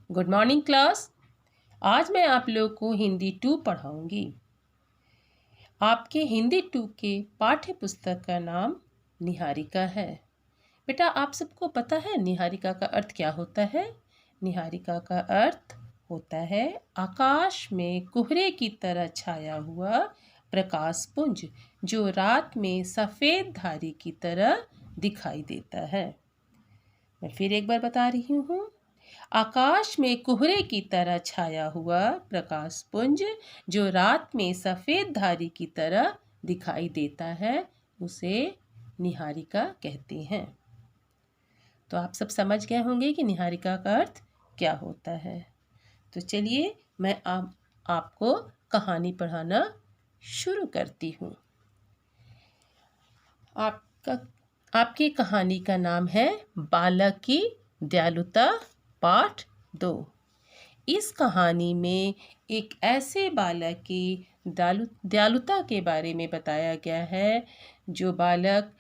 Good morning class. आज मैं आप लोग को हिंदी 2 पढ़ाऊंगी। आपके हिंदी 2 के पाठ्य पुस्तक का नाम निहारिका है। बेटा, आप सबको पता है निहारिका का अर्थ क्या होता है? निहारिका का अर्थ होता है आकाश में कोहरे की तरह छाया हुआ प्रकाश पुंज जो रात में सफ़ेद धारी की तरह दिखाई देता है। मैं फिर एक बार बता रही हूँ, आकाश में कोहरे की तरह छाया हुआ प्रकाश पुंज जो रात में सफ़ेद धारी की तरह दिखाई देता है, उसे निहारिका कहते हैं। तो आप सब समझ गए होंगे कि निहारिका का अर्थ क्या होता है। तो चलिए मैं आपको कहानी पढ़ाना शुरू करती हूँ। आपकी कहानी का नाम है बालक की दयालुता पाठ 2। इस कहानी में एक ऐसे बालक की दयालुता के बारे में बताया गया है जो बालक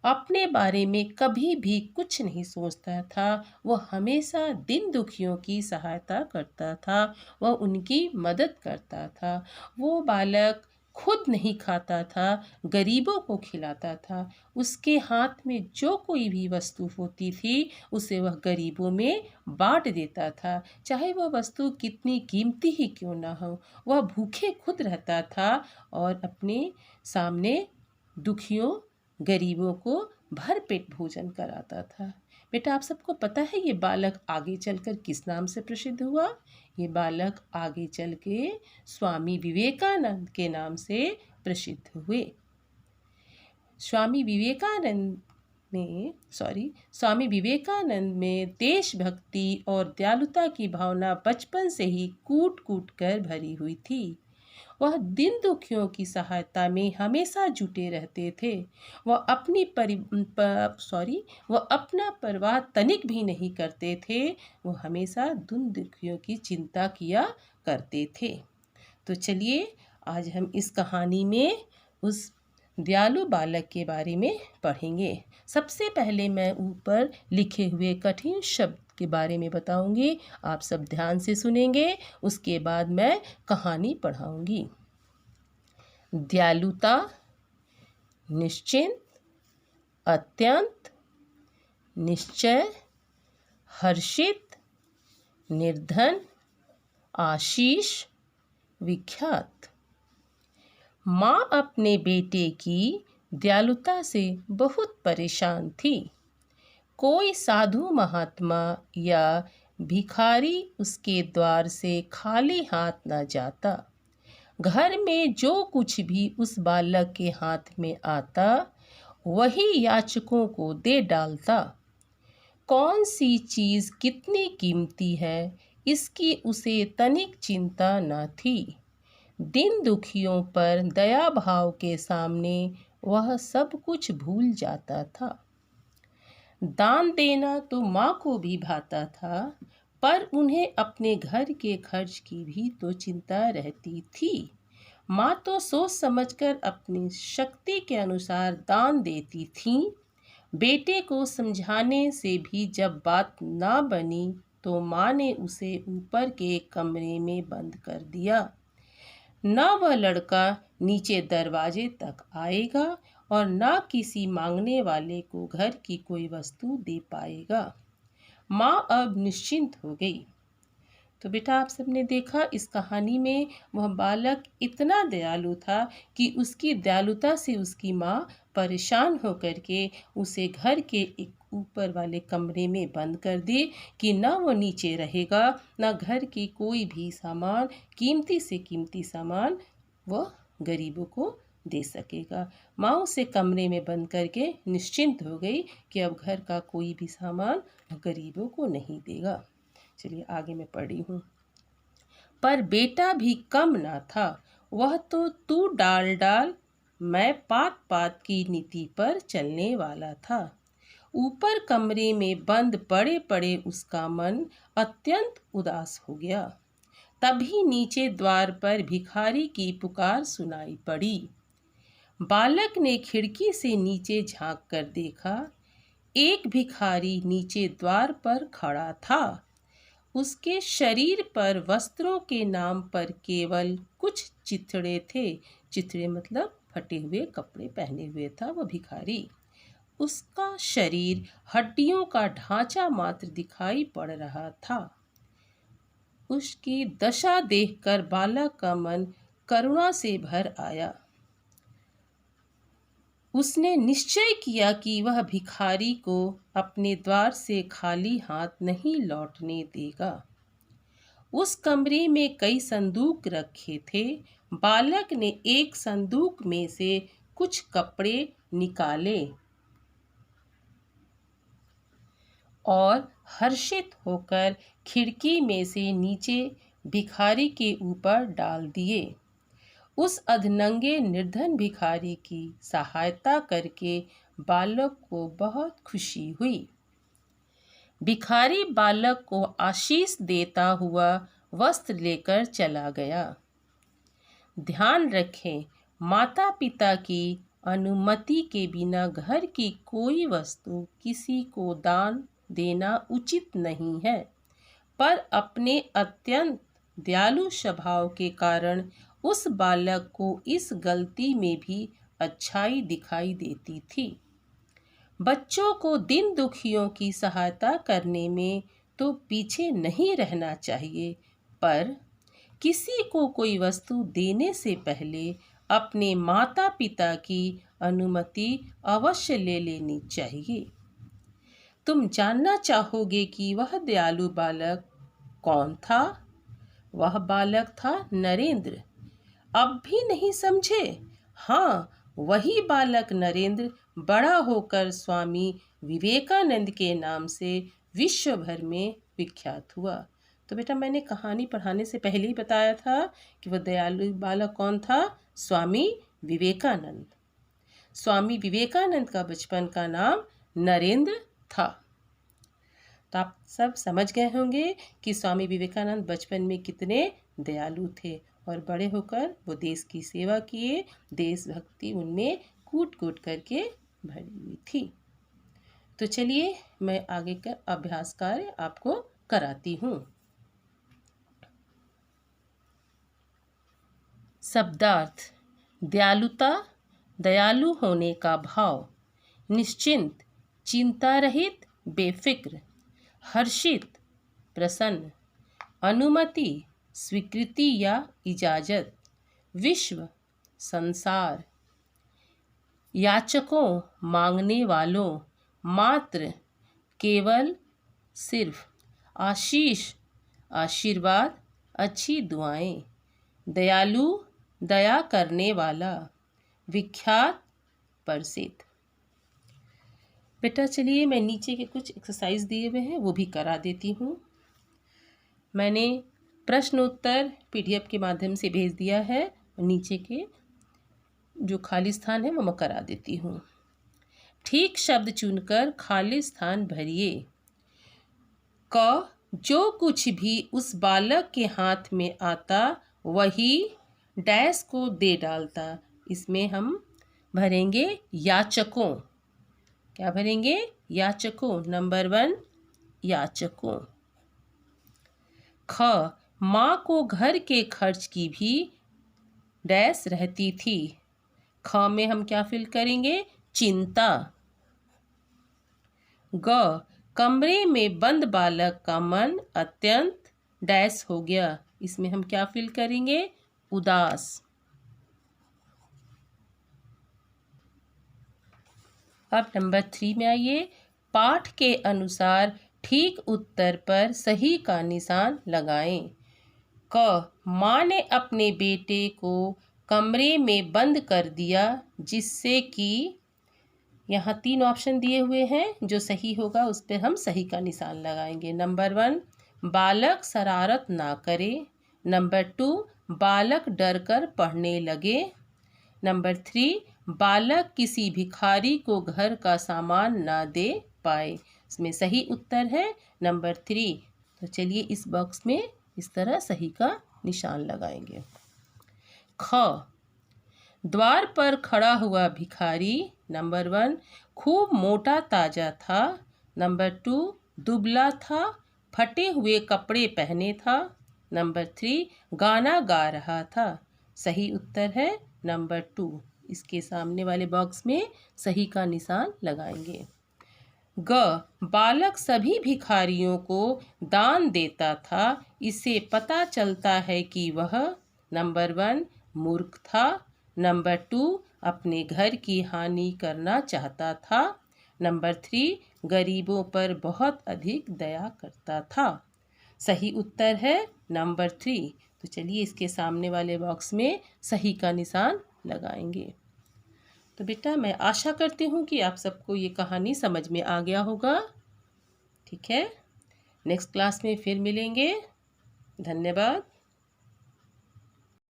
अपने बारे में कभी भी कुछ नहीं सोचता था। वह हमेशा दीन दुखियों की सहायता करता था, वह उनकी मदद करता था। वो बालक खुद नहीं खाता था, गरीबों को खिलाता था। उसके हाथ में जो कोई भी वस्तु होती थी उसे वह गरीबों में बांट देता था, चाहे वह वस्तु कितनी कीमती ही क्यों ना हो। वह भूखे खुद रहता था और अपने सामने दुखियों गरीबों को भरपेट भोजन कराता था। बेटा, आप सबको पता है ये बालक आगे चलकर किस नाम से प्रसिद्ध हुआ? ये बालक आगे चल के स्वामी विवेकानंद के नाम से प्रसिद्ध हुए। स्वामी विवेकानंद में देशभक्ति और दयालुता की भावना बचपन से ही कूट कूट कर भरी हुई थी। वह दीन दुखियों की सहायता में हमेशा जुटे रहते थे। वह अपना परवाह तनिक भी नहीं करते थे। वो हमेशा दीन दुखियों की चिंता किया करते थे। तो चलिए आज हम इस कहानी में उस दयालु बालक के बारे में पढ़ेंगे। सबसे पहले मैं ऊपर लिखे हुए कठिन शब्द के बारे में बताऊंगी। आप सब ध्यान से सुनेंगे, उसके बाद मैं कहानी पढ़ाऊंगी। दयालुता, निश्चिंत, अत्यंत, निश्चय, हर्षित, निर्धन, आशीष, विख्यात। माँ अपने बेटे की दयालुता से बहुत परेशान थी। कोई साधु महात्मा या भिखारी उसके द्वार से खाली हाथ न जाता। घर में जो कुछ भी उस बालक के हाथ में आता वही याचकों को दे डालता। कौन सी चीज़ कितनी कीमती है इसकी उसे तनिक चिंता न थी। दीन दुखियों पर दया भाव के सामने वह सब कुछ भूल जाता था। दान देना तो माँ को भी भाता था, पर उन्हें अपने घर के खर्च की भी तो चिंता रहती थी। माँ तो सोच समझकर अपनी शक्ति के अनुसार दान देती थी। बेटे को समझाने से भी जब बात ना बनी तो माँ ने उसे ऊपर के कमरे में बंद कर दिया। न वह लड़का नीचे दरवाजे तक आएगा और न किसी मांगने वाले को घर की कोई वस्तु दे पाएगा। माँ अब निश्चिंत हो गई। तो बेटा, आप सबने देखा इस कहानी में वह बालक इतना दयालु था कि उसकी दयालुता से उसकी माँ परेशान होकर के उसे घर के एक ऊपर वाले कमरे में बंद कर दे कि ना वो नीचे रहेगा, ना घर की कोई भी सामान, कीमती से कीमती सामान वह गरीबों को दे सकेगा। माँ उसे कमरे में बंद करके निश्चिंत हो गई कि अब घर का कोई भी सामान गरीबों को नहीं देगा। चलिए आगे मैं पढ़ी हूँ। पर बेटा भी कम ना था। वह तो तू डाल डाल मैं पात पात की नीति पर चलने वाला था। ऊपर कमरे में बंद पड़े पड़े उसका मन अत्यंत उदास हो गया। तभी नीचे द्वार पर भिखारी की पुकार सुनाई पड़ी। बालक ने खिड़की से नीचे झांक कर देखा। एक भिखारी नीचे द्वार पर खड़ा था। उसके शरीर पर वस्त्रों के नाम पर केवल कुछ चिथड़े थे। चिथड़े मतलब फटे हुए कपड़े पहने हुए था वह भिखारी। उसका शरीर हड्डियों का ढांचा मात्र दिखाई पड़ रहा था। उसकी दशा देखकर बालक का मन करुणा से भर आया। उसने निश्चय किया कि वह भिखारी को अपने द्वार से खाली हाथ नहीं लौटने देगा। उस कमरे में कई संदूक रखे थे। बालक ने एक संदूक में से कुछ कपड़े निकाले और हर्षित होकर खिड़की में से नीचे भिखारी के ऊपर डाल दिए। उस अधनंगे निर्धन भिखारी की सहायता करके बालक को बहुत खुशी हुई। भिखारी बालक को आशीष देता हुआ वस्त्र लेकर चला गया। ध्यान रखें, माता पिता की अनुमति के बिना घर की कोई वस्तु किसी को दान देना उचित नहीं है, पर अपने अत्यंत दयालु स्वभाव के कारण उस बालक को इस गलती में भी अच्छाई दिखाई देती थी। बच्चों को दीन दुखियों की सहायता करने में तो पीछे नहीं रहना चाहिए, पर किसी को कोई वस्तु देने से पहले अपने माता पिता की अनुमति अवश्य ले लेनी चाहिए। तुम जानना चाहोगे कि वह दयालु बालक कौन था? वह बालक था नरेंद्र। अब भी नहीं समझे? हाँ, वही बालक नरेंद्र बड़ा होकर स्वामी विवेकानंद के नाम से विश्व भर में विख्यात हुआ। तो बेटा, मैंने कहानी पढ़ाने से पहले ही बताया था कि वह दयालु बालक कौन था? स्वामी विवेकानंद। स्वामी विवेकानंद का बचपन का नाम नरेंद्र था। तो आप सब समझ गए होंगे कि स्वामी विवेकानंद बचपन में कितने दयालु थे और बड़े होकर वो देश की सेवा किए। देशभक्ति उनमें कूट कूट करके भरी हुई थी। तो चलिए मैं आगे का अभ्यास कार्य आपको कराती हूँ। शब्दार्थ: दयालुता, दयालु होने का भाव। निश्चिंत, चिंता रहित, बेफिक्र। हर्षित, प्रसन्न। अनुमति, स्वीकृति या इजाजत। विश्व, संसार। याचकों, मांगने वालों। मात्र, केवल, सिर्फ। आशीष, आशीर्वाद, अच्छी दुआएं। दयालु, दया करने वाला। विख्यात, प्रसिद्ध। बेटा चलिए मैं नीचे के कुछ एक्सरसाइज दिए हुए हैं वो भी करा देती हूँ। मैंने प्रश्न उत्तर PDF के माध्यम से भेज दिया है। नीचे के जो खाली स्थान है वो मैं करा देती हूँ। ठीक शब्द चुनकर खाली स्थान भरिए। क, जो कुछ भी उस बालक के हाथ में आता वही डैश को दे डालता। इसमें हम भरेंगे याचकों। क्या भरेंगे? याचकों। नंबर 1, याचकों। ख, माँ को घर के खर्च की भी डैश रहती थी। ख में हम क्या फिल करेंगे? चिंता। ग, कमरे में बंद बालक का मन अत्यंत डैश हो गया। इसमें हम क्या फिल करेंगे? उदास। अब नंबर 3 में आइए। पाठ के अनुसार ठीक उत्तर पर सही का निशान लगाएं। क, माँ ने अपने बेटे को कमरे में बंद कर दिया जिससे कि, यहाँ 3 ऑप्शन दिए हुए हैं, जो सही होगा उस पर हम सही का निशान लगाएंगे। नंबर 1, बालक शरारत ना करे। नंबर 2, बालक डरकर पढ़ने लगे। नंबर 3, बालक किसी भिखारी को घर का सामान ना दे पाए। इसमें सही उत्तर है नंबर 3। तो चलिए इस बॉक्स में इस तरह सही का निशान लगाएंगे। ख, द्वार पर खड़ा हुआ भिखारी। नंबर 1, खूब मोटा ताजा था। नंबर 2, दुबला था फटे हुए कपड़े पहने था। नंबर 3, गाना गा रहा था। सही उत्तर है नंबर 2। इसके सामने वाले बॉक्स में सही का निशान लगाएंगे। ग, बालक सभी भिखारियों को दान देता था। इससे पता चलता है कि वह नंबर 1, मूर्ख था। नंबर 2, अपने घर की हानि करना चाहता था। नंबर 3, गरीबों पर बहुत अधिक दया करता था। सही उत्तर है नंबर 3। तो चलिए इसके सामने वाले बॉक्स में सही का निशान लगाएंगे। तो बेटा मैं आशा करती हूँ कि आप सबको ये कहानी समझ में आ गया होगा। ठीक है, नेक्स्ट क्लास में फिर मिलेंगे। धन्यवाद।